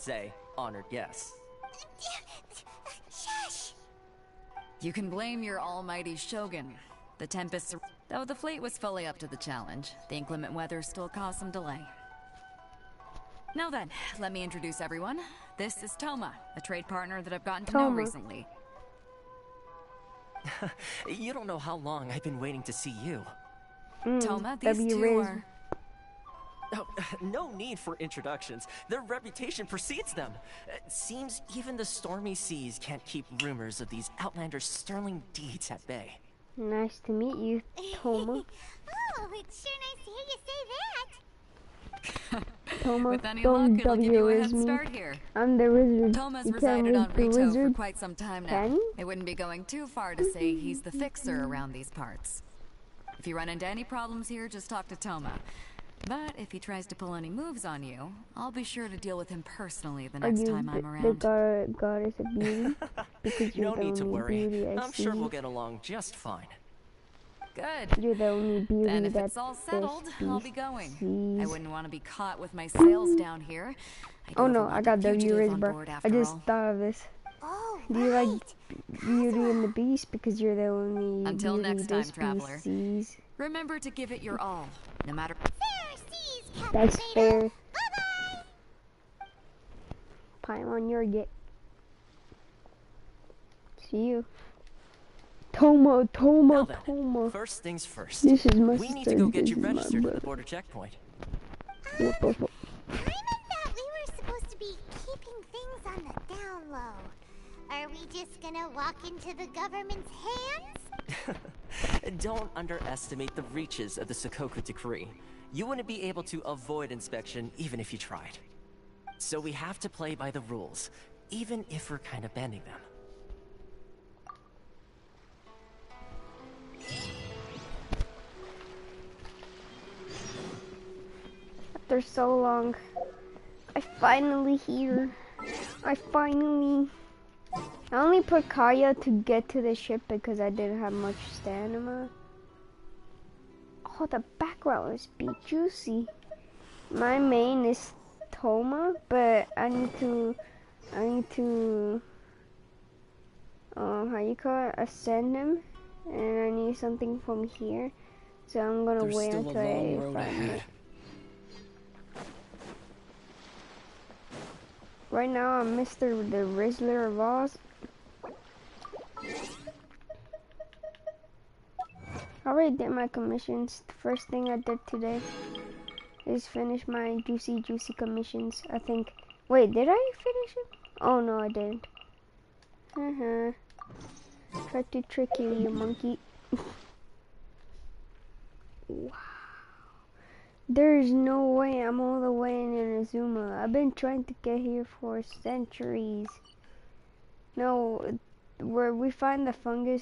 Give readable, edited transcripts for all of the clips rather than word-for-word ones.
say honored guests. Shush! You can blame your almighty Shogun. The tempests, though the fleet was fully up to the challenge, the inclement weather still caused some delay. Now then, let me introduce everyone. This is Toma, a trade partner that I've gotten to know recently. You don't know how long I've been waiting to see you. Toma, these two are... Oh, no need for introductions. Their reputation precedes them. It seems even the stormy seas can't keep rumors of these outlanders' sterling deeds at bay. Nice to meet you, Toma. Oh, it's sure nice to hear you say that. Toma, With any don't luck, it'll give you a head me. start here. I'm the wizard. Toma's You resided on can't read the Rito for wizard? quite some time now. Can you? It wouldn't be going too far to say he's the fixer around these parts. If you run into any problems here, just talk to Toma. But if he tries to pull any moves on you, I'll be sure to deal with him personally the next time I'm around. The goddess of beauty? Because you're No the need to only worry. beauty I I'm see. sure we'll get along just fine. Good. You're the only beauty Then if that it's all settled, I'll be going. I sees. wouldn't want to be caught with my sails down here. Oh no, I got the erase bar. I just thought of this. Oh, Do you like right. Beauty and the Beast? Because you're the only Until beauty next time, this traveler. beast sees. Remember to give it your all, no matter... Fair seas, Captain That's Fatal. fair. Bye-bye! Paimon, you're get. See you. Toma. Now then, first things first. This is my We need to go get you sister, this is my registered at the brother. border checkpoint. What the fuck? Paimon thought we were supposed to be keeping things on the down low. Are we just gonna walk into the government's hands? Don't underestimate the reaches of the Sakoku Decree. You wouldn't be able to avoid inspection even if you tried. So we have to play by the rules, even if we're kind of bending them. After so long, I finally here. I only put Kaya to get to the ship because I didn't have much stamina. Oh, the background is be juicy. My main is Toma, but I need to, how you call it, ascend him, and I need something from here. So I'm gonna wait until I find it. Right now I'm Mr. the Rizzler of Oz. I already did my commissions. The first thing I did today is finish my juicy commissions, I think. Wait, did I finish it? Oh no, I didn't. Tried to trick you, you monkey. Wow. There's no way I'm all the way in Inazuma. I've been trying to get here for centuries. No, where we find the fungi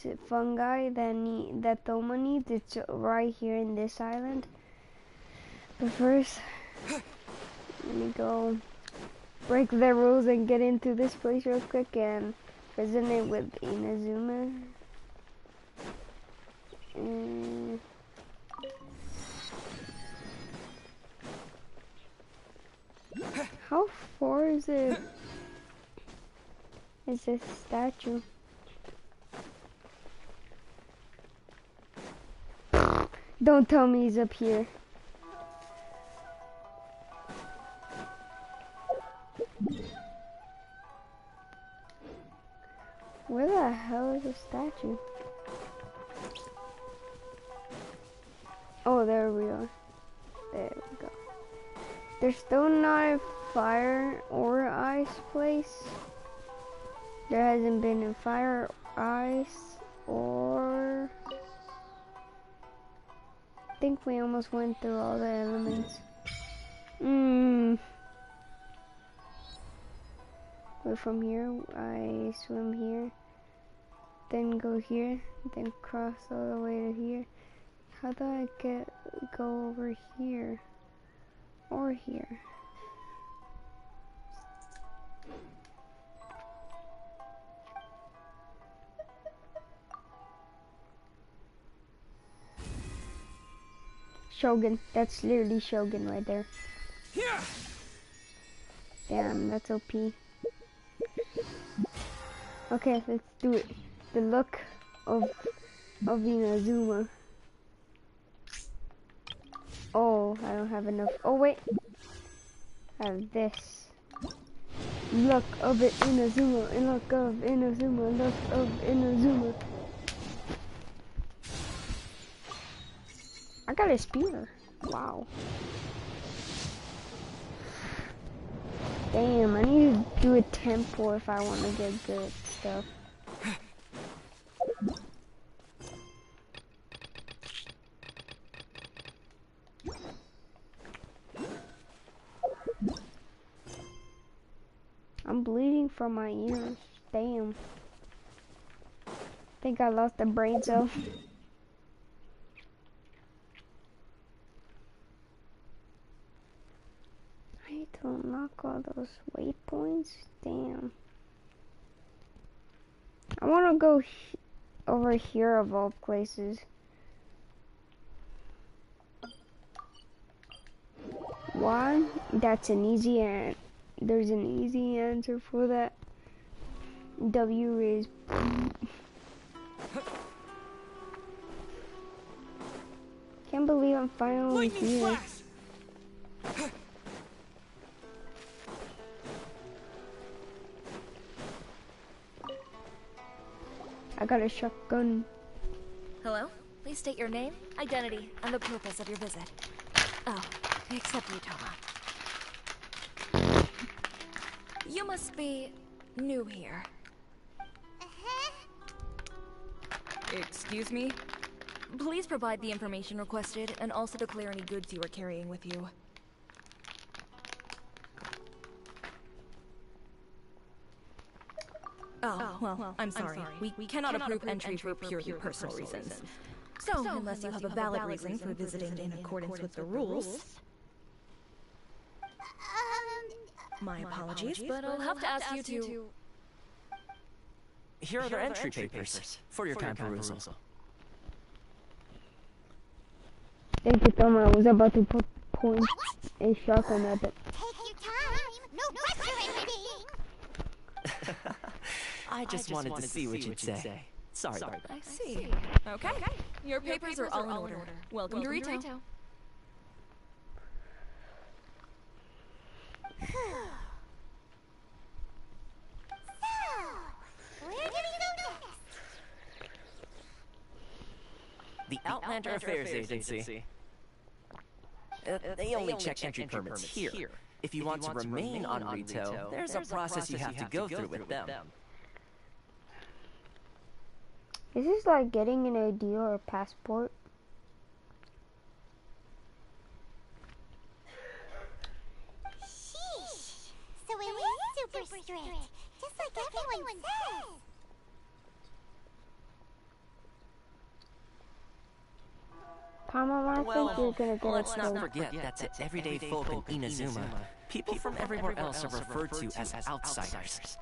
that Toma needs, it's right here in this island. But first, let me go break the rules and get into this place real quick and resonate with Inazuma. How far is it? Is this statue? Don't tell me he's up here. Where the hell is the statue? Oh, there we are. There we go. There's still not a fire or ice place. There hasn't been a fire, ice, or... I think we almost went through all the elements. But from here, I swim here, then go here, then cross all the way to here. How do I go over here? Or here? Shogun, that's literally Shogun right there. Damn, that's OP. Okay, let's do it. The look of Inazuma. Oh, I don't have enough. Oh wait, I have this. Look of it, Inazuma. Look of Inazuma. Look of Inazuma. I got a spear. Wow. Damn, I need to do a temple if I want to get good stuff. I'm bleeding from my ears. Damn. Think I lost a brain cell. I need to unlock all those waypoints. Damn. I want to go over here of all places. Why? That's an easy answer. There's an easy answer for that. W is. Can't believe I'm finally here. I got a shotgun. Hello? Please state your name, identity, and the purpose of your visit. Oh, except you, Toma. You must be new here. Excuse me? Please provide the information requested and also declare any goods you are carrying with you. Oh, well, I'm sorry. We cannot approve entry for purely personal reasons. So, unless you have a valid reason for visiting in accordance with the rules... My apologies, but I'll have to ask you to... Here are the entry papers for your kind perusal. Thank you, Toma. I was about to point a shotgun at it. Take your time. No pressure or anything. I just wanted to see what you'd say. Sorry. I see. Okay. Your papers are all in order. Welcome to Rito. The Outlander Affairs Agency. They only check entry permits here. If you want to remain on Rito, there's a process you have to go through with them. Is this like getting an ID or a passport? Sheesh. So it is super strict, just like everyone says. Tama, I think you're gonna get Let's a not code. forget that to everyday folk in Inazuma, people from everywhere else are referred to as outsiders.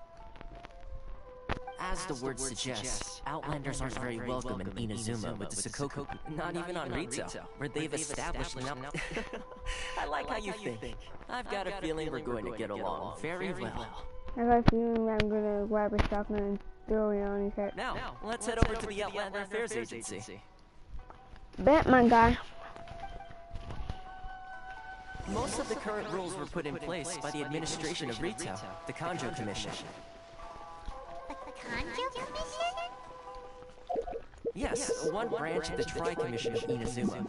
As the word suggests, Outlanders aren't very welcome in Inazuma with the Sakoku, not even on Rito, where they've established now. I like how you think. I've got a feeling we're going to get along very well. I got a feeling I'm gonna grab a shotgun and throw it on his head. Now, let's head over to the Outlander Affairs Agency. Bet, my guy. Most of the current rules were put in place by the administration of Rito, the Kanjo Commission. The Kanjo Commission? Yes, one branch of the Tri-Commission of Inazuma.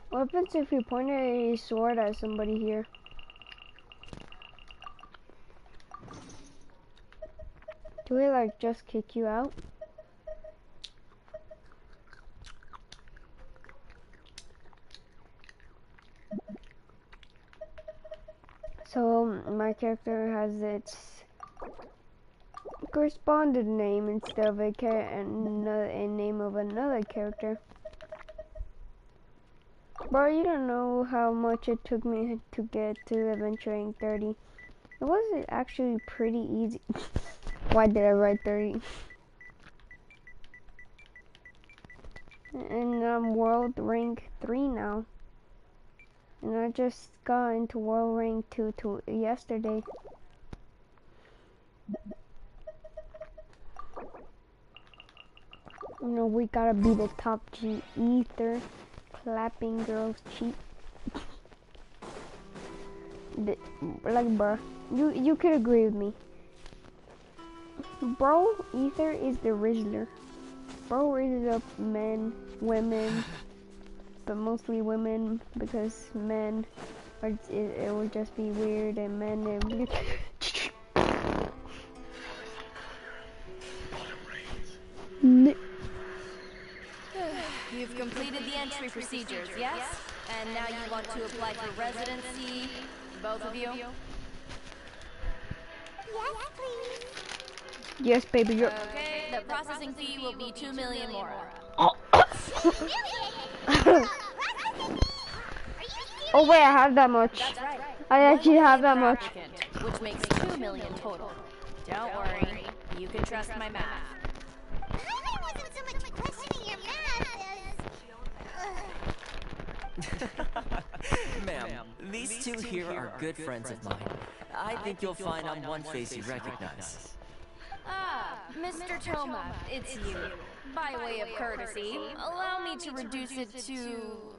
What happens if you point a sword at somebody here? Do we like just kick you out? So my character has its corresponded name instead of a name of another character. Bro, you don't know how much it took me to get to adventure rank 30. It wasn't actually pretty easy. Why did I write 30? And I'm world rank 3 now. And I just got into world rank 2 yesterday. You know, we gotta be the top G ether, clapping girls cheek. Like, bruh, you could agree with me. Bro, ether is the Rizzler. Bro raises up men, women, but mostly women because men, it would just be weird, and men, it would You've completed the entry procedures, yes? And now you want to apply for residency, both of you? Yes, please. Yes, baby, you're... Okay, the processing fee will be 2 million more. Oh wait, I have that much. That's right. I actually have that much. Which makes 2 million total. Don't worry, you can trust my math. I wasn't so much questioning your math as... Ma'am, these two here are good friends of mine. I think you'll find I'm one face you recognize. Ah, Mr. Toma, it's you. By way of courtesy, allow me to reduce it to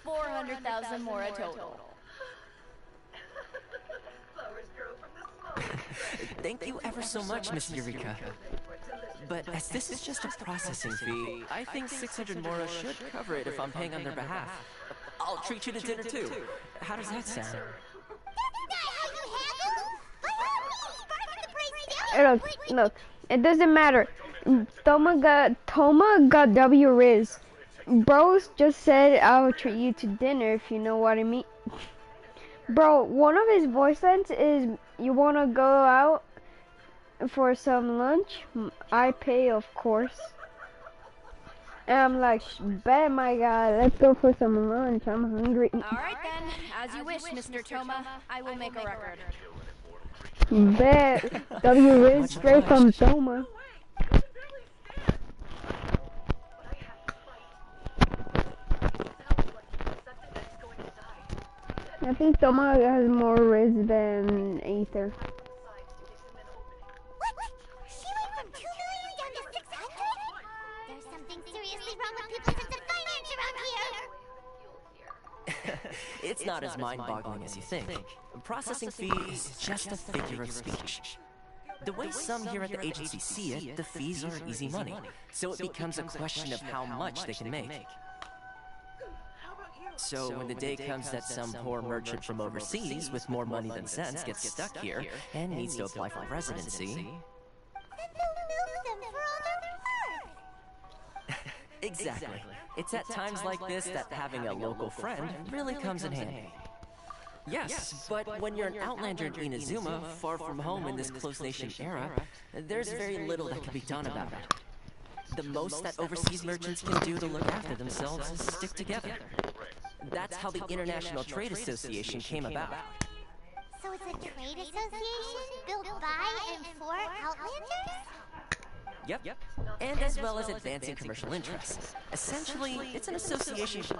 400,000 more a total. Thank you ever so much, Miss Eureka. But as this is just a processing fee, I think 600 Mora should cover it if I'm paying on their behalf. I'll treat you to dinner too. How does that sound? Look, it doesn't matter. Toma got W Riz. Bros just said I'll treat you to dinner if you know what I mean. Bro, one of his voice lines is, you wanna go out for some lunch? I pay, of course. And I'm like, bet my god, let's go for some lunch. I'm hungry. Alright then, as you wish, Mr. Toma. I will make a record. Bet. W Riz straight from Toma. I think Toma has more Riz than Aether. What? She went from 2 million down to 600? There's something seriously wrong with people's sense of finance around here. It's not as mind-boggling as you think. Processing fee is just a figure of speech. The way some here at the agency see it, the fees are easy money, so it becomes a question of how much they can make. So when the day comes that some poor merchant from overseas with more money than sense gets stuck here and needs to apply for residency... Then they'll milk them for all their worth. Exactly. It's at times like this that having a local friend really comes in handy. Yes, but when you're an outlander in Inazuma, far from home in this closed nation era, there's very little that can be done about it. The most that overseas merchants can do to look after themselves is stick together. That's how the International Trade Association came about. So it's a trade association built by and for Outlanders? Yep. And as well as advancing commercial interests. Essentially, it's an association...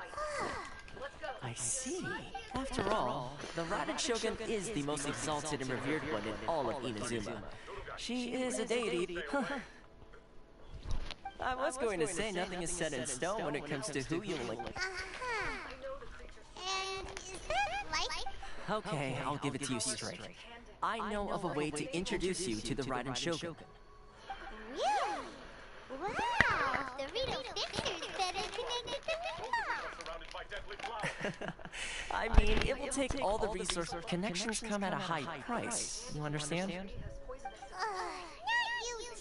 I see. After all, the Raiden Shogun is the most exalted and revered one in all of Inazuma. She is a deity. I was going to say nothing is set in stone when it comes to who you'll link. And is that like... Okay, I'll give it to you straight. I know of a way to introduce you to the Raiden Shogun. Really? Wow! The Rito Fixer's better connected than we thought! I mean, it will take all the resources. Connections come at a high price. You understand? Not you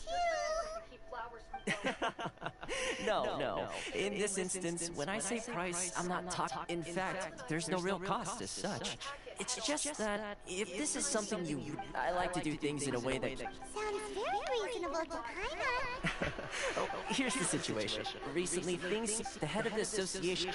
too! No. In this instance, when I say price, I'm not talking... In fact, there's no real cost as such. It's just that if this is something I like to do things in a way that... Sounds very reasonable to Paimon. Oh, here's the situation. Recently, the head of the association...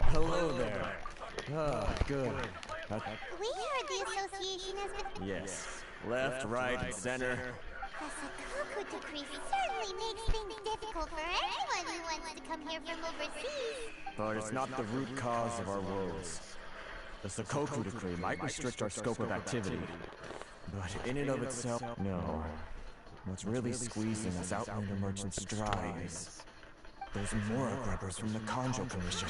Hello there. Ah, good. We heard the association has been... Yes. Left, right, and center. The Sakoku decree certainly makes things difficult for anyone who wants to come here from overseas. But it's not the root cause of our woes. The Sakoku decree might restrict our scope of activity, but in and of itself, no. What's really squeezing us Outlander merchants dry is those Mora grubbers from the Conjo Commission.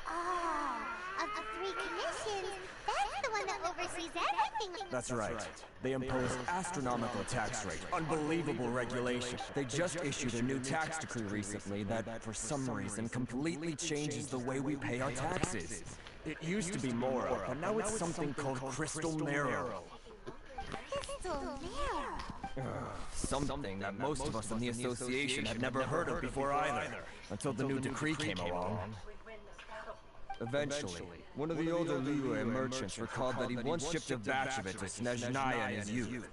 Oh, of the three commissions, that's the one that oversees everything. That's right. They impose astronomical tax rate, unbelievable regulation. They just issued a new tax decree recently that, for some reason, completely changes the way we pay our taxes. It used to be Mora, but now it's something called Crystal Marrow. Crystal Marrow. Something that most of us in the association had never heard of before either, until the new decree came along. Eventually, one of the older Liyue merchants recalled that he once shipped a batch of it to Snezhnaya in his youth.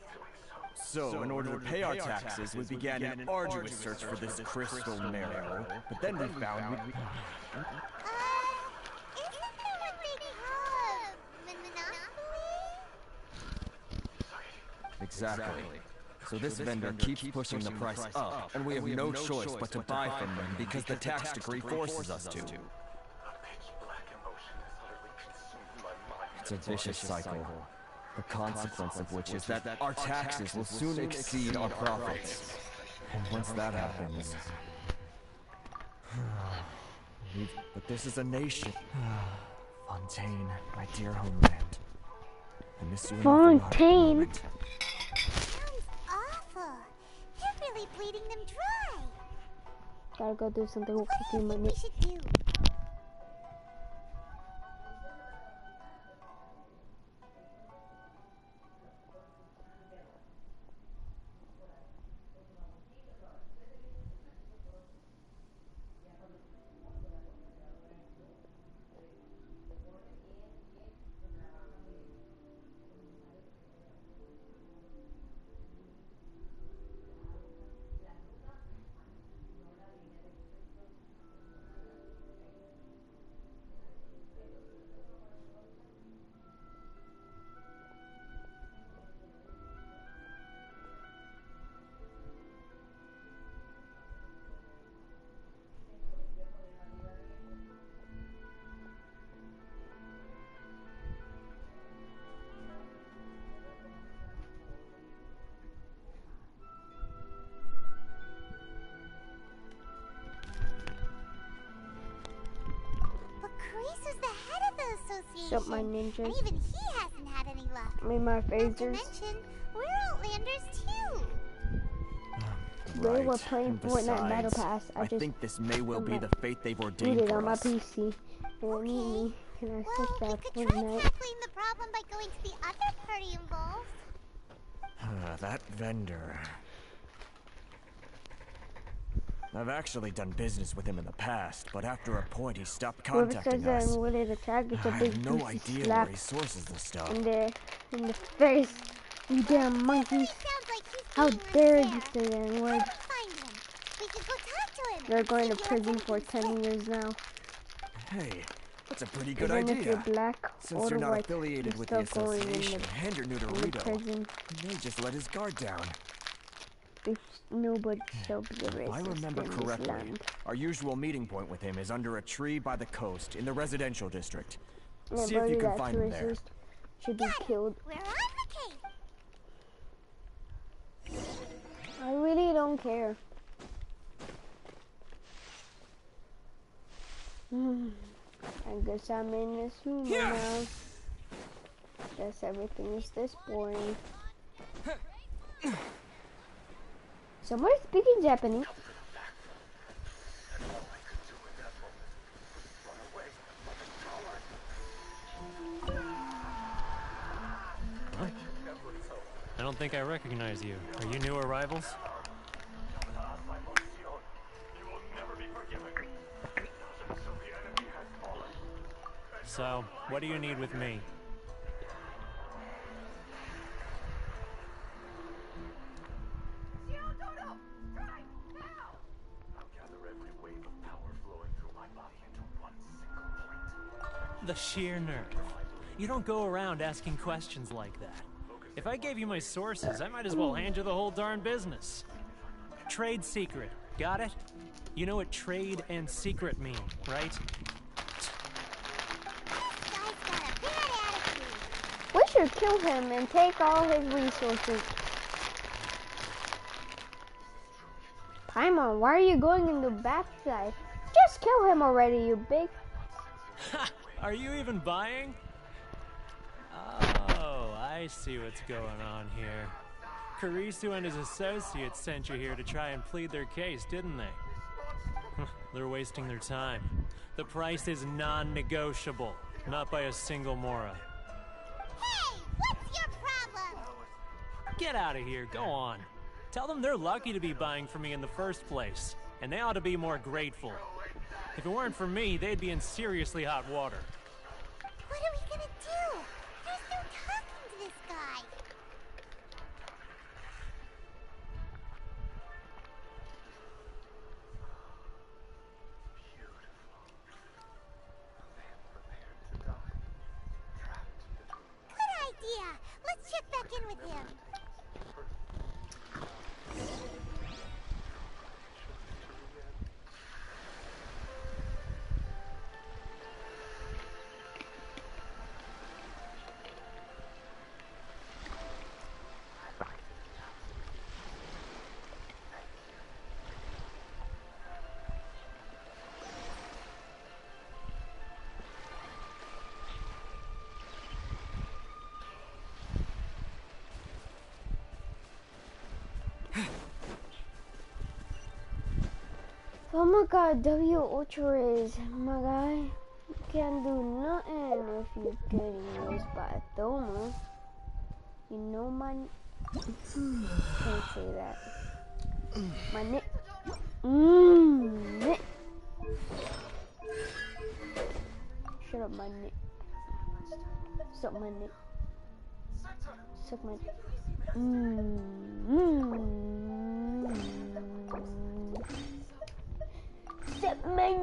So, in order to pay our taxes, we began an arduous search for this crystal marrow. But then we found... Isn't there what they call a monopoly? Exactly. So this vendor keeps pushing the price up, and we have no choice but to buy from them because the tax decree forces us to. It's a vicious cycle, the consequence of which is that our taxes will soon exceed our profits. And once that happens... But this is a nation. Fontaine, my dear homeland. I miss you. Fontaine? Sounds awful. You're really bleeding them dry. Gotta go do something with What do cooking you think money. we should do? Kreese is the head of the association. Sup, my ninjas? And even he hasn't had any luck. I mean, my Not to phasers. mention, we're Outlanders too. They were playing Fortnite Battle Pass. I think this may well be the fate they've Read ordained it for on my us. PC. They don't need me. Can I Well, switch we that could try Fortnite? tackling the problem by going to the other party involved. That vendor. I've actually done business with him in the past, but after a point he stopped Whoever says contacting that us. and will it attack, it's a I big have no juicy idea slap where he sources this stuff. in the face. You damn monkeys. Sounds like he's How being dare you unfair. say that How word? to find him? We could go talk to him. They're going See to if he prison has for anything to 10 years now. Hey, that's a pretty good Even if you're idea. black Since or you're not white, affiliated you're with the still going in association and you're new to the Rito, prison. he may just let his guard down. If nobody shall be a If I racist remember in this correctly, land. our usual meeting point with him is under a tree by the coast in the residential district. And See if you everybody can that's find him there. racist should be killed. We're on the case. I really don't care. I guess I'm in this room now. Guess everything is this boring. Somebody speaking Japanese. I don't think I recognize you. Are you new arrivals? So, what do you need with me? I'll gather every wave of power flowing through my body into one The sheer nerve. You don't go around asking questions like that. If I gave you my sources, I might as well hand you the whole darn business. Trade secret. Got it? You know what trade and secret mean, right? Guy's got a bad attitude. We should kill him and take all his resources. Paimon, why are you going in the backside? Just kill him already, you big... Ha! Are you even buying? Oh, I see what's going on here. Karisu and his associates sent you here to try and plead their case, didn't they? They're wasting their time. The price is non-negotiable, not by a single Mora. Hey, what's your problem? Get out of here, go on. Tell them they're lucky to be buying from me in the first place, and they ought to be more grateful. If it weren't for me, they'd be in seriously hot water. What are we gonna do? There's no talking to this guy. Good idea. Let's check back in with him. Oh my god, W Ultra is my guy. You can't do nothing if you're getting used by a Thoma. You know my... Can't say that. My nick. Nick. Shut up, my nick. Suck my nick. Suck my nick. Suck my nick.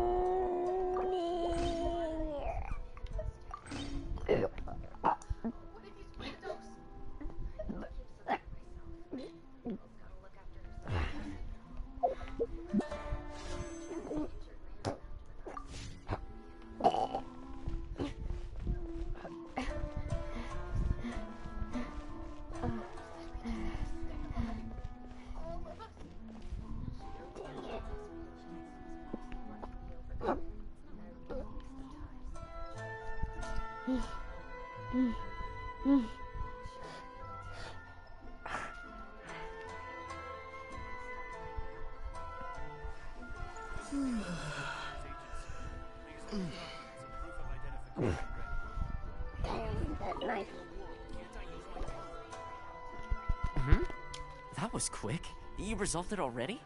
That was quick. You resolved it already?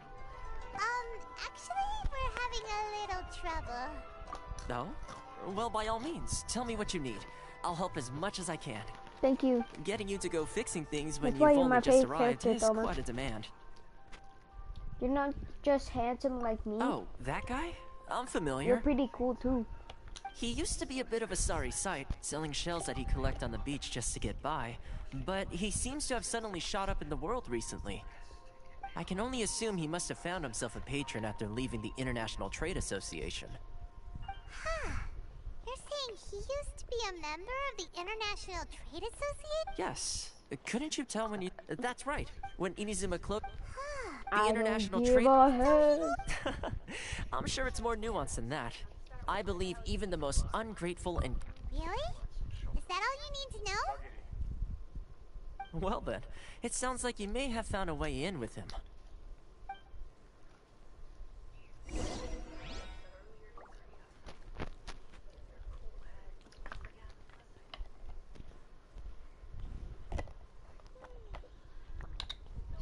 Actually, we're having a little trouble. No? Well, by all means, tell me what you need. I'll help as much as I can. Thank you. Getting you to go fixing things when That's why you've you're only my just favorite arrived character, is Thoma. quite a demand. You're not just handsome like me. Oh, that guy? I'm You're familiar. pretty cool too. He used to be a bit of a sorry sight, selling shells that he'd collect on the beach just to get by. But he seems to have suddenly shot up in the world recently. I can only assume he must have found himself a patron after leaving the International Trade Association. Huh. You're saying he used to be a member of the International Trade Association? Yes. Couldn't you tell when you... That's right. When Inizuma cloaked... I The don't International give Trade... a heck. I'm sure it's more nuanced than that. I believe even the most ungrateful and... Really? Is that all you need to know? Well then, it sounds like you may have found a way in with him.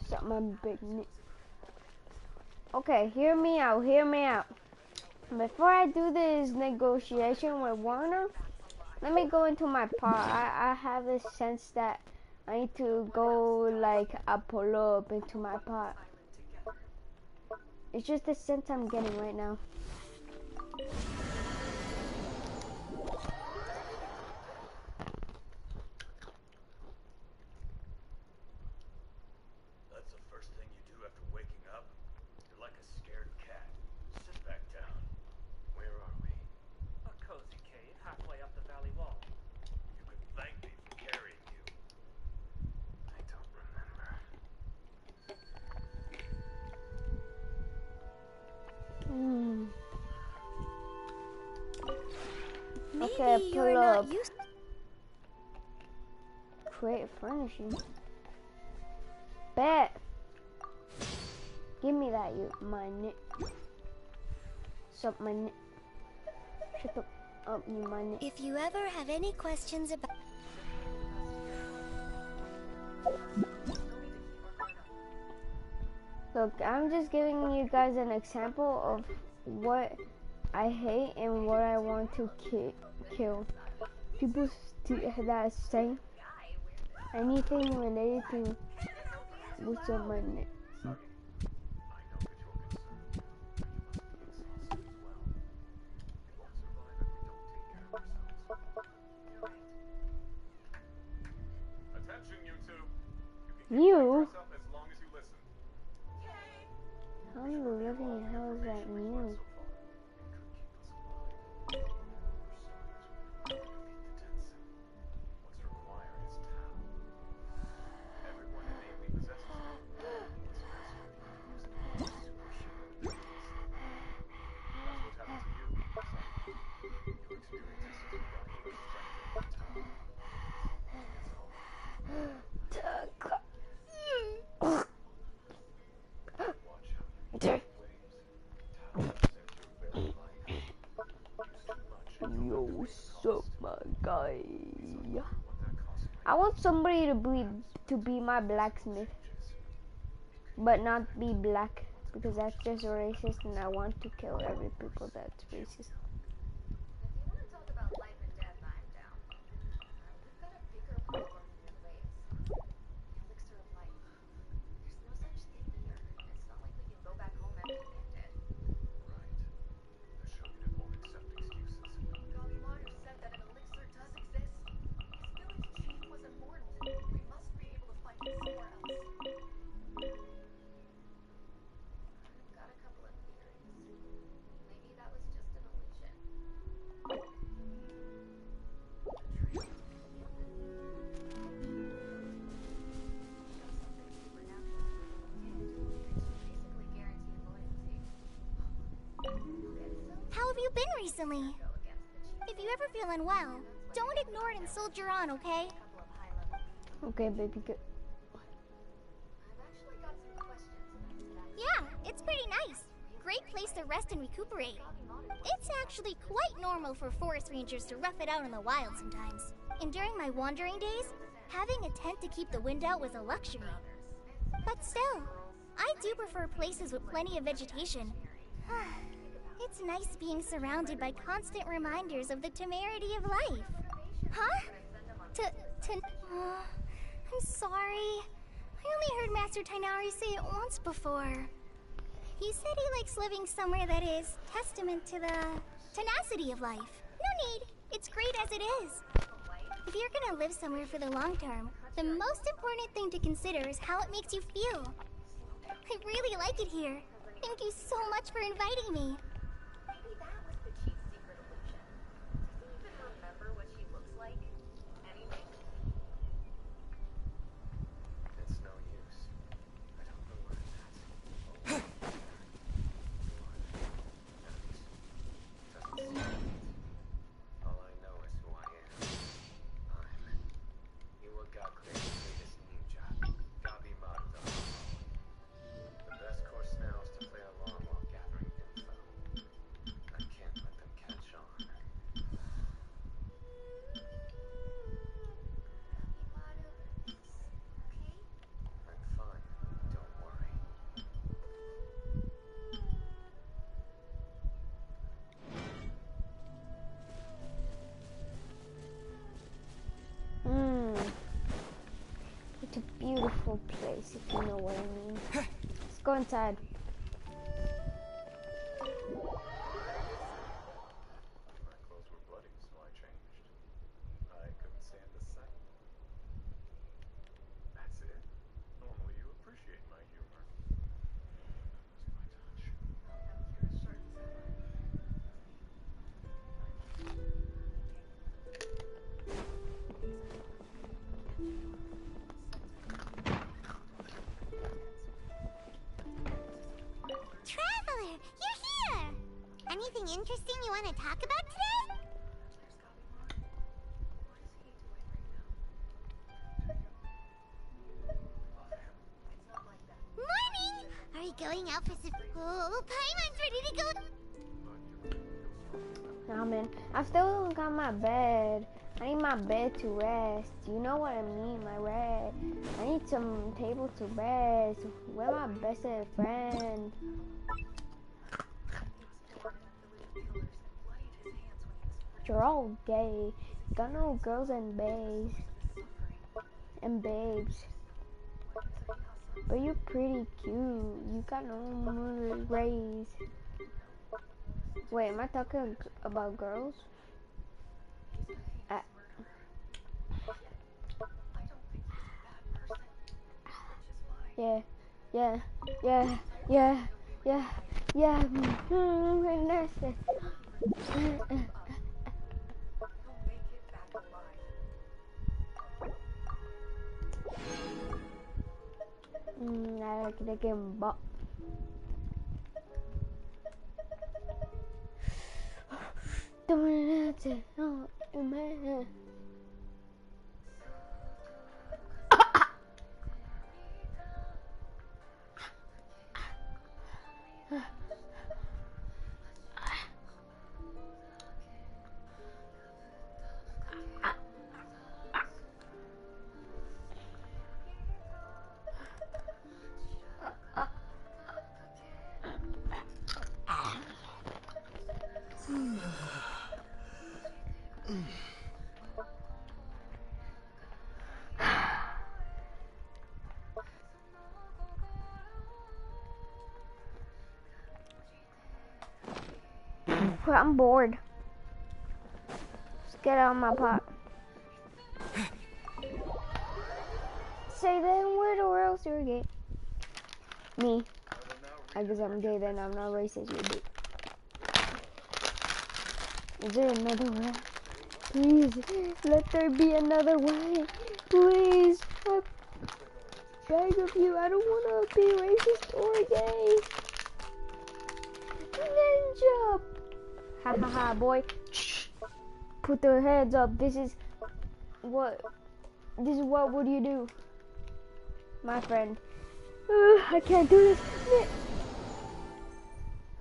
Suck my big nick. Okay, hear me out, hear me out. Before I do this negotiation with Warner, let me go into my pot. I have this sense that I need to go like a pull up into my pot. It's just the sense I'm getting right now. Okay, Maybe pull you're not up. used. Create furnishing. Bet. Give me that, you money. Sup, money. Shut up, you money. If you ever have any questions about. Look, I'm just giving you guys an example of what I hate and what I want to kill. People that say anything related to what's on my neck. You? How in the living hell is that new? Yo, what's up, my guy? I want somebody to be my blacksmith, but not be black, because that's just racist, and I want to kill every people that's racist. How have you been recently? If you ever feel unwell, don't ignore it and soldier on, okay? Okay, baby, good. Yeah, it's pretty nice. Great place to rest and recuperate. It's actually quite normal for forest rangers to rough it out in the wild sometimes. And during my wandering days, having a tent to keep the wind out was a luxury. But still, I do prefer places with plenty of vegetation. It's nice being surrounded by constant reminders of the temerity of life. Huh? I'm sorry. I only heard Master Tainari say it once before. He said he likes living somewhere that is testament to the tenacity of life. No need. It's great as it is. If you're gonna live somewhere for the long term, the most important thing to consider is how it makes you feel. I really like it here. Thank you so much for inviting me. Maybe that was the chief's secret illusion. Does he even remember what she looks like? Anything? It's no use. I don't know where it's at. All I know is who I am. I'm Iwagakure greatest ninja, Gabi Maruta. The best course now is to play along while gathering info. I can't let them catch on. I'm fine, don't worry. It's a beautiful place, if you know what I mean. Let's go inside. My clothes were bloody, so I changed. I couldn't stand the sight. That's it? Normally you appreciate my humor. That was my touch. Traveler, you're here! Anything interesting you want to talk about today? now for some. Oh, Paimon's ready to go. Nah, man. I still don't got my bed. I need my bed to rest. You know what I mean, my bed. I need some table to rest. Where my best friend? You're all gay. Got no girls and babes. But you're pretty cute. You got no more rays. Wait, am I talking about girls? Yeah. And that's it. I like the game, but don't let it on my head. I'm bored. Let's get out of my pot. Say then what or else you're gay. Me. I guess I'm gay then, I'm not racist, you do. Is there another way? Please, let there be another way. Please, I beg of you, I don't want to be racist or gay. Ninja! Ha ha ha, boy. Shh. Put their heads up. This is what would you do? My friend. I can't do this.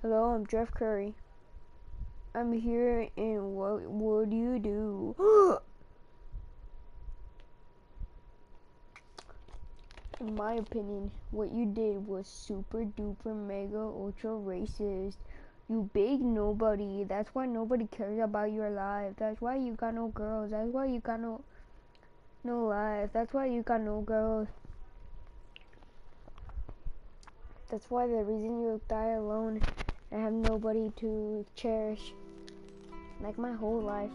Hello, I'm Jeff Curry. I'm here and what would you do? In my opinion, what you did was super duper mega ultra racist. You big nobody. That's why nobody cares about your life. That's why you got no girls. That's why you got no life. That's why you got no girls. That's why the reason you die alone and have nobody to cherish. Like my whole life.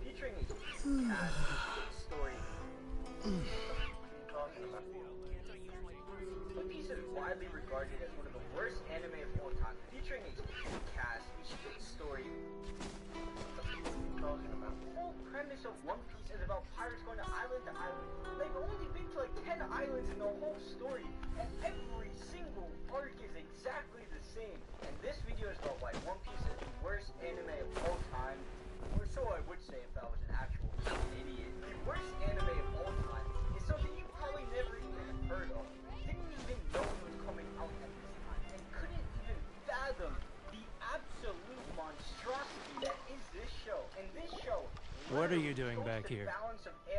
Featuring a story. One Piece is widely regarded as one of the worst anime of all time, featuring a cast, a shit story. The whole premise of One Piece is about pirates going to island. They've only been to like 10 islands in the whole story, and every single arc is exactly the same. And this video is about why One Piece is the worst anime of all time. Or so I would say if I was an actual idiot. The worst anime of all time is something you probably never even heard of. Didn't even know it was coming out at this time. And couldn't even fathom the absolute monstrosity that is this show. And this show... What are you doing back here?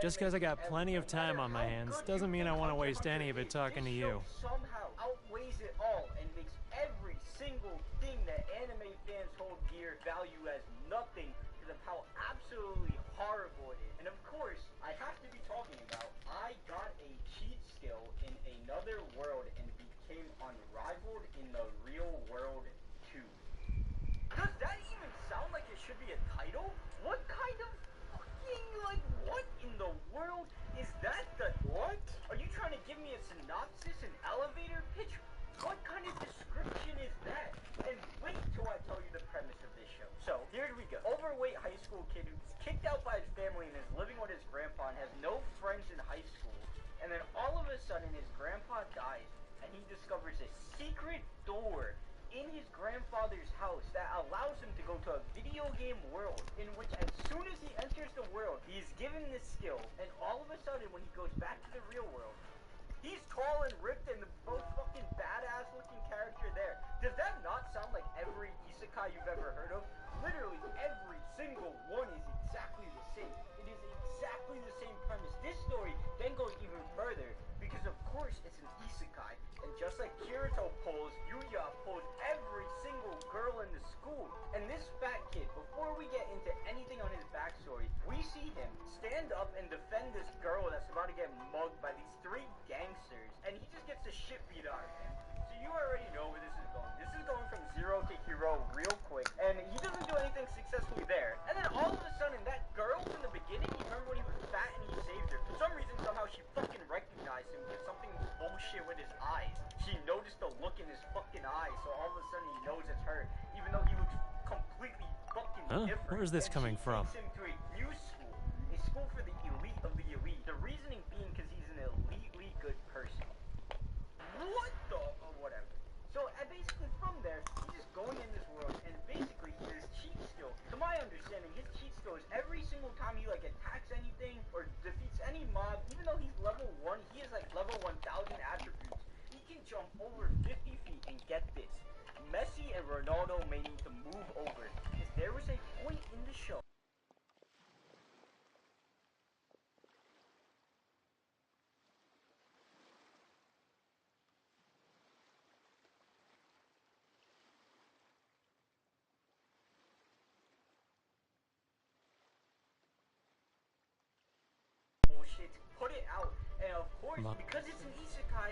Just because I got plenty of time on my hands doesn't mean I want to waste any of it talking to you. Somehow outweighs it all and makes every single thing that anime fans hold dear value as nothing because of how absolutely horrible it is. And of course, I have to be talking about I got a cheat skill in another world and became unrivaled in the real world too. Does that even sound like it should be a title? What kind of fucking, like, what in the world is that? What? Are you trying to give me a synopsis, an elevator pitch? What kind of description is that? And wait till I tell you the premise of this show. So, here we go. Overweight high school kid who's kicked out by his family and is living with his grandpa and has no friends in high school. And then all of a sudden his grandpa dies and he discovers a secret door in his grandfather's house that allows him to go to a video game world in which as soon as he enters the world, he is given this skill, and all of a sudden when he goes back to the real world, he's tall and ripped and the most fucking badass looking character there. Does that not sound like every isekai you've ever heard of? Literally every single one is exactly the same. It is exactly the same premise. This story then goes even further because of course it's an isekai. And just like Kirito pulls, Yuya pulls every single girl in the school. And this fat kid, before we get into anything on his backstory, we see him stand up and defend this girl that's about to get mugged by these three gangsters. And he just gets the shit beat out of him. So you already know where this is going. This is going from zero to hero real quick. And he doesn't do anything successfully there. And then all of a sudden, that girl from the beginning, you remember when he was fat and he saved her? For some reason, somehow she fucking recognized him with something bullshit with his eyes. She noticed the look in his fucking eyes, so all of a sudden he knows it's her, even though he looks completely fucking different. Where's this And coming from? She takes him to a new school, a school for the elite of the elite. The reasoning being because he's an elitely good person. What the? Or whatever. So basically from there, he's just going in this world, and basically his cheat skill, to my understanding, his cheat skill is every single time he like attacks anything or defeats any mob, even though he's level 1, he has like level 1000 attributes. He can jump over 50 feet, and get this, Messi and Ronaldo may need to move over, because there was a point in the show bullshit to put it out, and of course, because it's an isekai,